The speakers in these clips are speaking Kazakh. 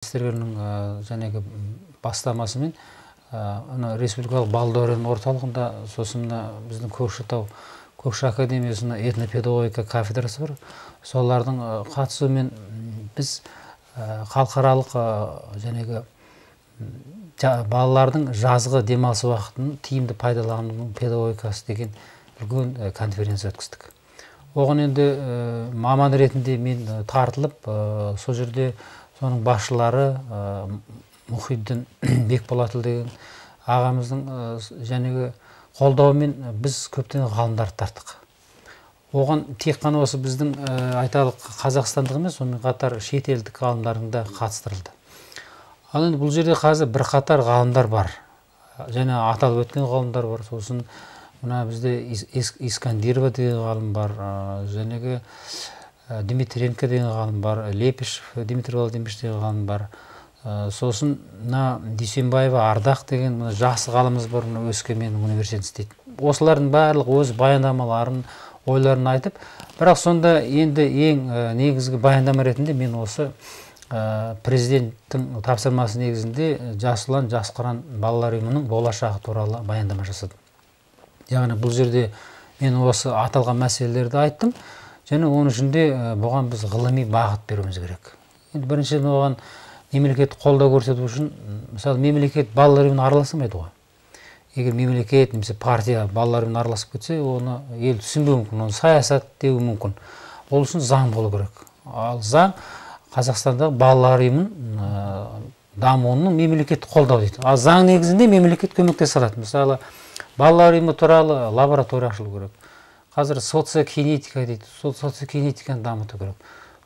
министрлігінің жәнегі бастамасымен республикалық балдәурен орталығында сосын біздің Көкшетау Көкше академиясында этнопедагогика кафедрасы бар. Солардың қатысуымен біз халықаралық жәнегі балалардың жазғы демалыс уақытын тиімді пайдалану педагогикасы деген үлкен конференция өткіздік. Оған енді маман ретінде мен тартылып, сол жерде соның басшылары Мұхиддин Бекболатұлы деген ағамыздың жәнегі қолдауымен біз көптеген ғалымдарды тарттық. Оған тек қана осы біздің айталық қазақстандық емес, сонымен қатар шетелдік ғалымдардың да қатыстырылды. Ал енді бұл жерде қазір бірқатар ғалымдар бар. Және аталып өткен ғалымдар бар. Сосын мына бізде Искандирова деген ғалым бар, жәнегі Дмитренко деген ғалым бар, Лепишев Дмитрий Владимирович деген ғалым бар. Сосын Дүйсенбаева Ардақ деген жас ғалымыз бар, Өскемен университетінде істейді. Осылардың барлығы өз баяндамаларын, ойларын айтып, бірақ сонда енді ең негізгі баяндама ретінде мен осы президенттің тапсырмасы негізінде Жас ұлан, жас қыран балалар ұйымының болашағы туралы баяндама жасадым. Яғни бұл жерде мен осы аталған мәселелерді айттым, және оның ішінде бұған біз ғылыми бағыт беруіміз керек. Енді біріншіден оған мемлекет қолдау көрсету үшін, мысалы, мемлекет балалар ұйымына араласпайды ғой. Егер мемлекет немесе партия балалар ұйымына араласып кетсе, оны ел түсінбеуі мүмкін, оны саясат деуі мүмкін. Ол үшін заң болу керек. Ал заң Қазақстандағы балалар ұйымының дамуының мемлекет қолдау дейді. Ал заң негізінде мемлекет көмектесе алады. Мысалы, балалар ұйымы туралы лаборатория ашылу керек. Қазір социокинетика дейді, социокинетиканы дамыту керек.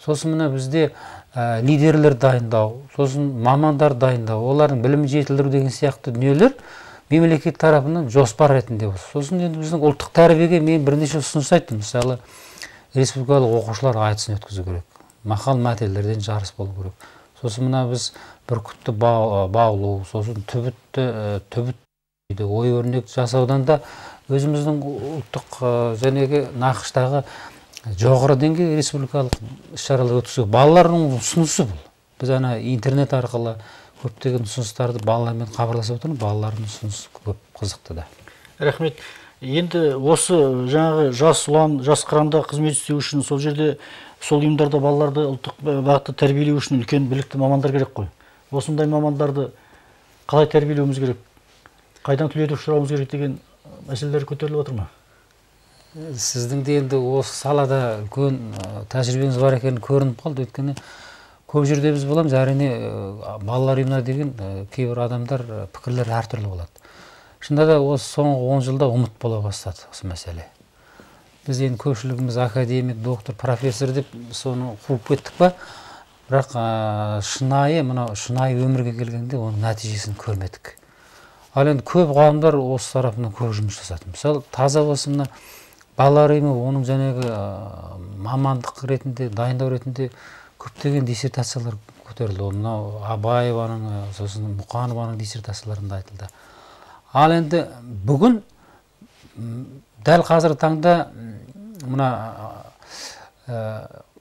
Сосын мына бізде лидерлер дайындау, сосын мамандар дайындау, олардың білімін жетілдіру деген сияқты дүниелер мемлекет тарапынан жоспар ретінде осы. Сосын енді біздің ұлттық тәрбиеге мен бірнеше ұсыныс айттым. Мысалы, республикалық оқушылар айтысын өткізу керек. Мақал мәтелдерден жарыс болу керек. Сосын мына біз бүркітті баулу, сосын түбіт ой өрнек жасаудан да өзіміздің ұлттық жәнегі нақыштағы жоғары деңгей республикалық іс-шаралар өткізу. Балалардың ұсынысы бұл. Біз интернет арқылы көптеген ұсыныстарды балалармен хабарласып отырмыз, балалардың ұсынысы көп қызықты да. Рахмет. Енді осы жаңағы жас ұлан, жас қыранда қызмет істеу үшін сол жерде сол ұйымдарда балаларды ұлттық бағытта тәрбиелеу үшін үлкен білікті мамандар керек қой. Осындай мамандарды қалай тәрбиелеуіміз керек? Қайдан түлетіп шығаруымыз керек деген мәселелер көтеріліп отыр ма? Сіздің де енді осы салада үлкен тәжірибеңіз бар екені көрініп қалды. Өйткені көп жерде біз боламыз, әрине балалар ұйымына деген кейбір адамдар пікірлер әртүрлі болады. Шынында да осы соңғы 10 жылда ұмыт бола бастады осы мәселе. Біз енді көпшілігіміз академик, доктор, профессор деп соны қуып кеттік па, бірақ шынайы өмірге келгенде оның нәтижесін көрмедік. Ал енді көп ғалымдар осы тарапынан көп жұмыс жасады. Мысалы, таза осы мына балалар ұйымы оның жәнегі мамандық ретінде, дайындау ретінде көптеген диссертациялар көтерілді. Мынау Абаеваның, сосын Мұқанованың диссертацияларында айтылды. Ал енді бүгін дәл қазіргі таңда мына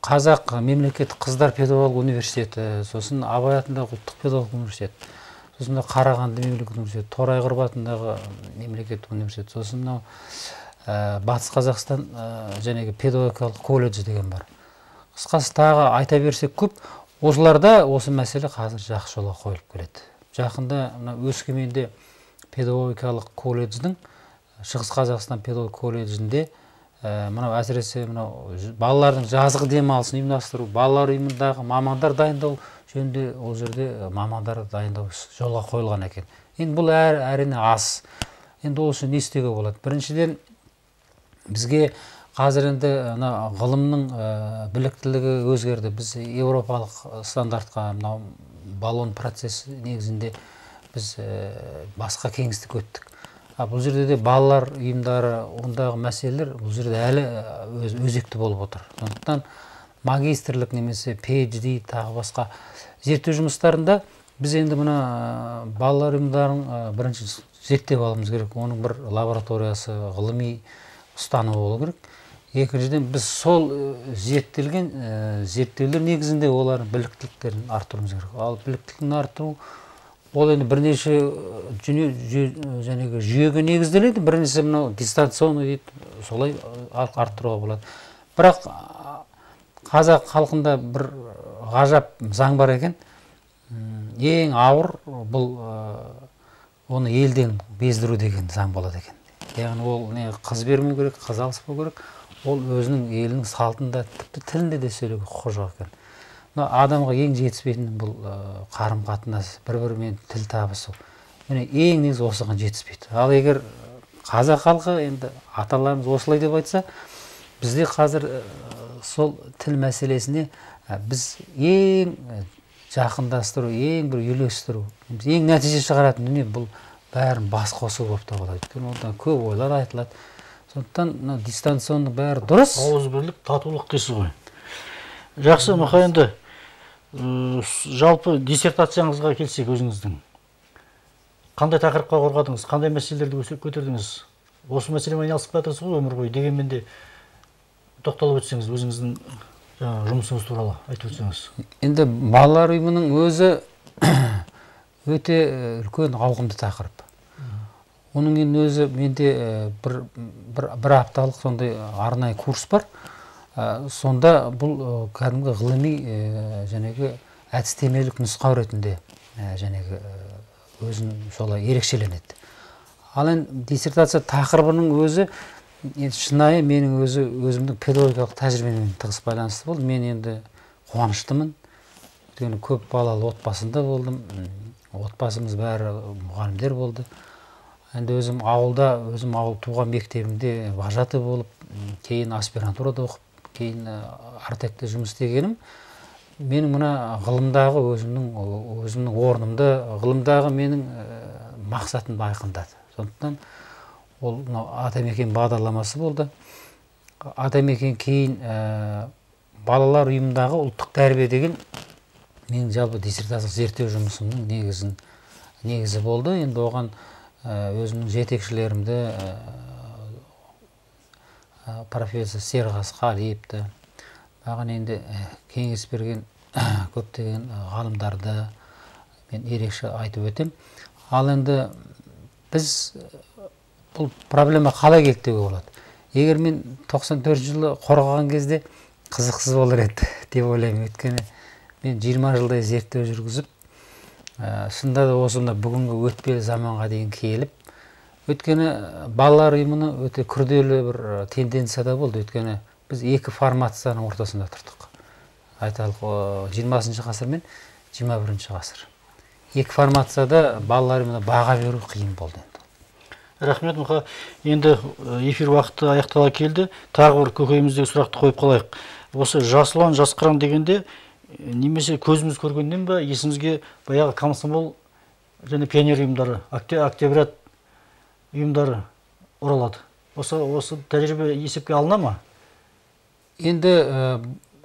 Қазақ мемлекеттік қыздар педагогикалық университеті, сосын Абай атындағы ұлттық педагогикалық университет, сосын Қарағанды мемлекеттік университет, Торайғыров атындағы мемлекеттік университет, сосын Батыс Қазақстан жәнегі педагогикалық колледжі деген бар. Қысқасы тағы айта берсек көп, осыларда осы мәселе қазір жақсы жолға қойылып келеді. Жақында Өскеменде педагогикалық колледждің, Шығыс Қазақстан педагогикалық колледжінде мынау әсіресе балалардың жазғы демалысын ұйымдастыру, балалар ұйымындағы мамандар дайындау жөнінде ол жерде мамандар дайындау жолға қойылған екен. Енді бұл әрине аз. Енді ол үшін не істеуге болады? Біріншіден бізге қазір енді ғылымның біліктілігі өзгерді. Біз еуропалық стандартқа баллон процесі негізінде біз басқа кеңістік өттік. Бұл жерде де балалар ұйымдары, ондағы мәселелер бұл жерде әлі өзекті болып отыр. Сондықтан магистрлік немесе PhD тағы басқа зерттеу жұмыстарында біз енді мына балалар ұйымдарын бірінші зерттеп алуымыз керек. Оның бір лабораториясы, ғылыми ұстанымы болу керек. Екіншіден біз сол зерттелген зерттеулер негізінде олардың біліктіліктерін арттыруымыз керек. Ал біліктілігін арттыру ол енді бірнеше жүйеге негізделеді, біріншісі мынау дистанционный дейді, солай арттыруға болады. Бірақ қазақ халқында бір ғажап заң бар екен. Ең ауыр бұл оны елден бездіру деген заң болады екен. Яғни ол қыз бермеу керек, қыз алыспау керек. Ол өзінің елінің салтында, тіпті тілінде де сөйлеуге құқы жоқ екен. Адамға ең жетіспейтін бұл қарым-қатынас, бір-бірімен тіл табысу. Міне ең негізі осыған жетіспейді. Ал егер қазақ халқы енді аталарымыз осылай деп айтса, бізде қазір сол тіл мәселесіне біз ең жақындастыру, ең бір үйлестіру, ең нәтиже шығаратын дүние бұл бәрін бас қосу болып табылады. Өйткені одан көп ойлар айтылады. Сондықтан дистанционның бәрі дұрыс. Ауызбірлік, татулық дейсіз ғой. Жақсы, Мұқа, енді жалпы диссертацияңызға келсек өзіңіздің. Қандай тақырыпқа қорғадыңыз, қандай мәселелерді көтердіңіз? Осы мәселемен айналысып жатырсыз ғой өмір бойы. Дегенмен де тоқталып өтсеңіз, өзіңіздің жұмысыңыз туралы айтып өтсеңіз. Енді балалар ұйымының өзі өте үлкен ауқымды тақырып. Оның өзі менде бір апталық сондай арнайы курс бар. Сонда бұл кәдімгі ғылыми жәнегі әдістемелік нұсқау ретінде жәнегі өзін солай ерекшеленеді. Ал енді диссертация тақырыбының өзі шынайы менің өзімдің педагогикалық тәжірибеммен тығыз байланысты болды. Мен енді қуаныштымын. Өйткені көп балалы отбасында болдым. Отбасымыз бәрі мұғалімдер болды. Енді өзім ауыл туған мектебінде вожатый болып, кейін аспирантурада оқып, кейін артекте жұмыс істегенім, менің мына ғылымдағы өзімнің орнымды, ғылымдағы менің мақсатымды айқындады. Сондықтан ол Атамекен бағдарламасы болды. Атамекен кейін балалар ұйымындағы ұлттық тәрбие деген менің жалпы диссертациялық зерттеу жұмысымның негізі болды. Енді оған өзімнің жетекшілерімді профессор Серғас Қалиевті, маған енді кеңес берген көптеген ғалымдарды мен ерекше айтып өтем. Ал енді біз бұл проблема қалай келді деуге болады. Егер мен 94 жылы қорғаған кезде қызықсыз болар еді деп ойлаймын. Өйткені мен 20 жылдай зерттеу жүргізіп, шынында да осында бүгінгі өтпелі заманға дейін келіп, өйткені балалар ұйымына өте күрделі бір тенденцияда болды. Өйткені біз екі формацияның ортасында тұрдық. Айталық 20 ғасыр мен 21 ғасыр. Екі формацияда балалар ұйымына баға беру қиын болды. Рахмет, Мұқа. Енді эфир уақыты аяқтала келді. Тағы бір көкейіміздегі сұрақты қойып қалайық. Осы жас ұлан, жас қыран дегенде немесе көзіміз көргеннен ба есімізге баяғы комсомол және пионер ұйымдары, октябрят ұйымдары оралады. Осы тәжірибе есепке алына ма? Енді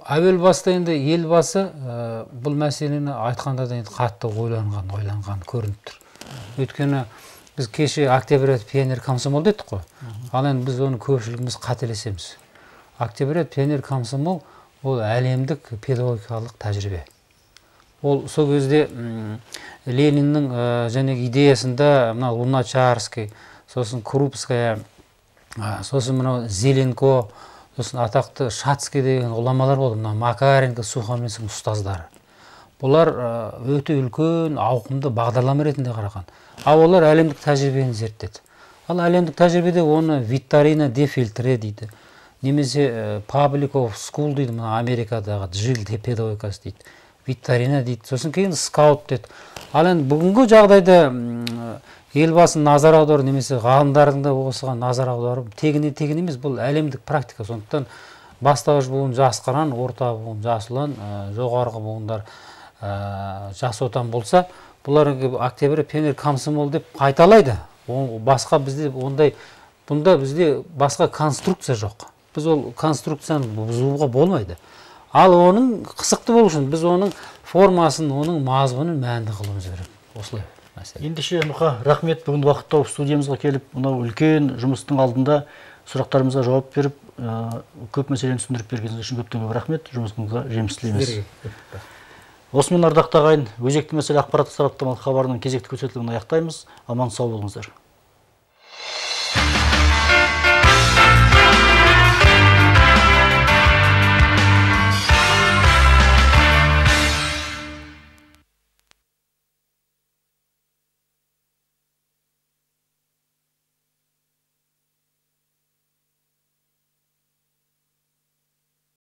әуел баста енді елбасы бұл мәселені айтқанда да қатты ойланған көрініп тұр. Өйткені біз кеше октябрят пионер комсомол дедік қой. Ал енді біз оны көпшілігіміз қателесеміз. Октябрят пионер комсомол ол әлемдік педагогикалық тәжірибе. Ол сол кезде Лениннің және идеясында мына Луначарский, сосын Крупская, сосын мына Зеленко, сосын атақты Шацкий деген ғұламалар болды. Мына Макаренко, Сухомлинскийдің ұстаздары. Бұлар өте үлкен ауқымды бағдарлама ретінде қараған. Ал олар әлемдік тәжірибені зерттеді. Ал әлемдік тәжірибеде оны Витторина де Фильтре дейді. Немесе Public of School дейді, мына Америкадағы Джил педагогикасы дейді. Витторина дейді. Сосын кейін скаут дейді. Ал енді бүгінгі жағдайда елбасы назар аудару немесе ғалымдардың да осыған назар аудару тегін емес, бұл әлемдік практика. Сондықтан бастауыш буын жас қыран, орта буын жас ұлан, жоғарғы буындар жас отан болса, бұлар октябрь пионер комсомол деп қайталайды. Басқа бізде бұнда бізде басқа конструкция жоқ. Біз ол конструкцияны бұзуға болмайды. Ал оның қысықты болу үшін біз оның формасын, оның мазмұнын мәнді қылуымыз керек. Осылай мәселе. Ендеше, Мұқа, рахмет, бүгін уақыт тауып студиямызға келіп, мынау үлкен жұмыстың алдында сұрақтарымызға жауап беріп, көп мәселені түсіндіріп бергеніңіз үшін көптен көп рахмет. Жұмысыңызға жеміс тілейміз. Осымен ардақты ағайын, өзекті мәселе ақпараттық сараптамалық хабарының кезекті көрсетілімін аяқтаймыз. Аман сау болыңыздар.